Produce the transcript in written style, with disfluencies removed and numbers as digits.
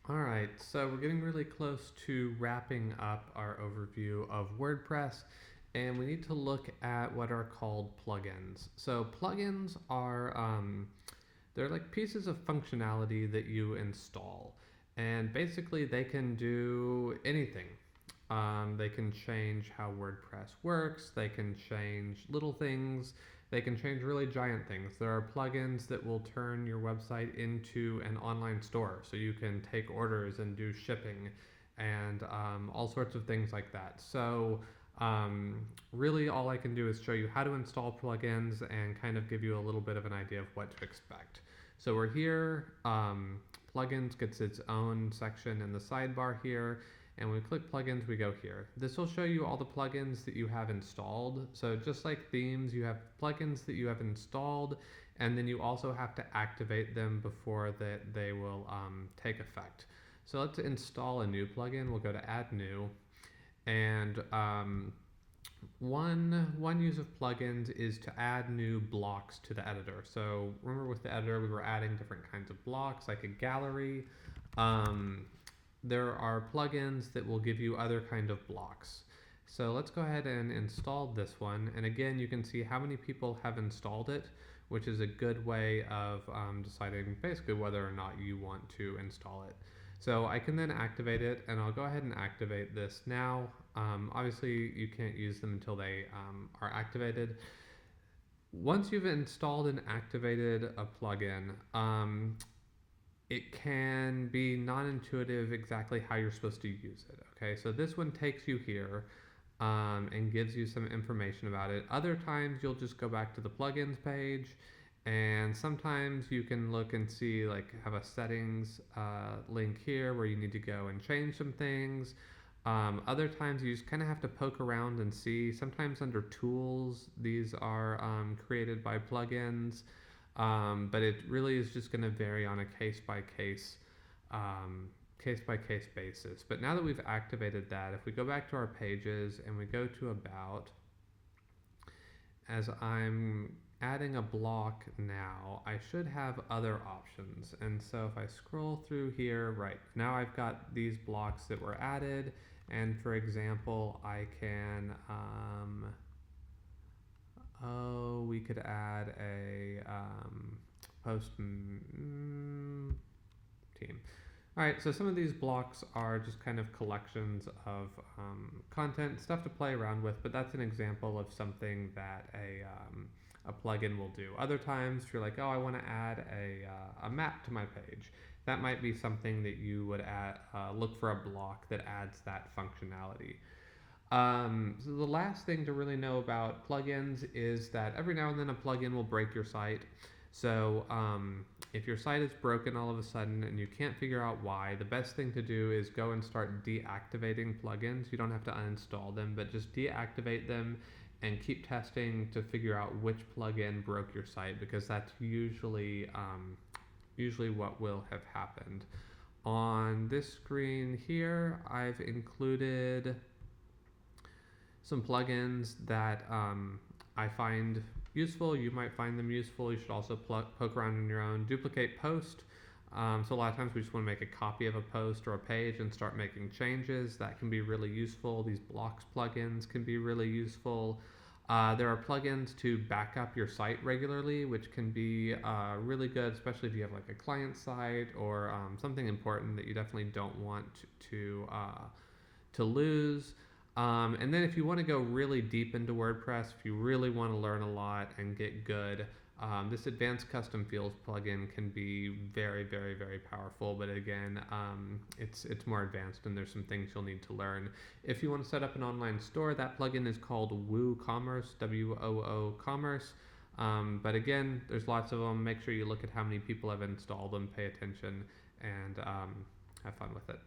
All right, so we're getting really close to wrapping up our overview of WordPress, and we need to look at what are called plugins. So plugins are they're like pieces of functionality that you install, and basically they can do anything. They can change how WordPress works. They can change little things. They can change really giant things. There are plugins that will turn your website into an online store, so you can take orders and do shipping and all sorts of things like that. So, really, all I can do is show you how to install plugins and kind of give you a little bit of an idea of what to expect. So, we're here. Plugins gets its own section in the sidebar here, and when we click plugins, we go here. This will show you all the plugins that you have installed. So just like themes, you have plugins that you have installed, and then you also have to activate them before that they will take effect. So let's install a new plugin. We'll go to add new, and one use of plugins is to add new blocks to the editor. So remember with the editor, we were adding different kinds of blocks like a gallery. Um, there are plugins that will give you other kind of blocks. So let's go ahead and install this one. And again, you can see how many people have installed it, which is a good way of deciding basically whether or not you want to install it. So I can then activate it, and I'll go ahead and activate this now. Obviously, you can't use them until they are activated. Once you've installed and activated a plugin, it can be non-intuitive exactly how you're supposed to use it. Okay, so this one takes you here and gives you some information about it. Other times you'll just go back to the plugins page, and sometimes you can look and see like have a settings link here where you need to go and change some things. Other times you just kind of have to poke around and see. Sometimes under tools, these are created by plugins. But it really is just going to vary on a case by case basis. But now that we've activated that, if we go back to our pages and we go to about, as I'm adding a block now, I should have other options. And so if I scroll through here, right now I've got these blocks that were added. And for example, I can, we could add a post team. All right, so some of these blocks are just kind of collections of content, stuff to play around with, but that's an example of something that a plugin will do. Other times, if you're like, oh, I want to add a map to my page, that might be something that you would look for a block that adds that functionality. So the last thing to really know about plugins is that every now and then a plugin will break your site. So if your site is broken all of a sudden and you can't figure out why, the best thing to do is go and start deactivating plugins. You don't have to uninstall them, but just deactivate them and keep testing to figure out which plugin broke your site, because that's usually what will have happened. On this screen here, I've included some plugins that I find useful. You might find them useful. You should also poke around in your own. Duplicate post. So a lot of times we just want to make a copy of a post or a page and start making changes. That can be really useful. These blocks plugins can be really useful. There are plugins to back up your site regularly, which can be really good, especially if you have like a client site or something important that you definitely don't want to lose. And then if you want to go really deep into WordPress, if you really want to learn a lot and get good, this advanced custom fields plugin can be very, very, very powerful. But again, it's more advanced and there's some things you'll need to learn. If you want to set up an online store, that plugin is called WooCommerce, WOO Commerce. But again, there's lots of them. Make sure you look at how many people have installed them, pay attention, and have fun with it.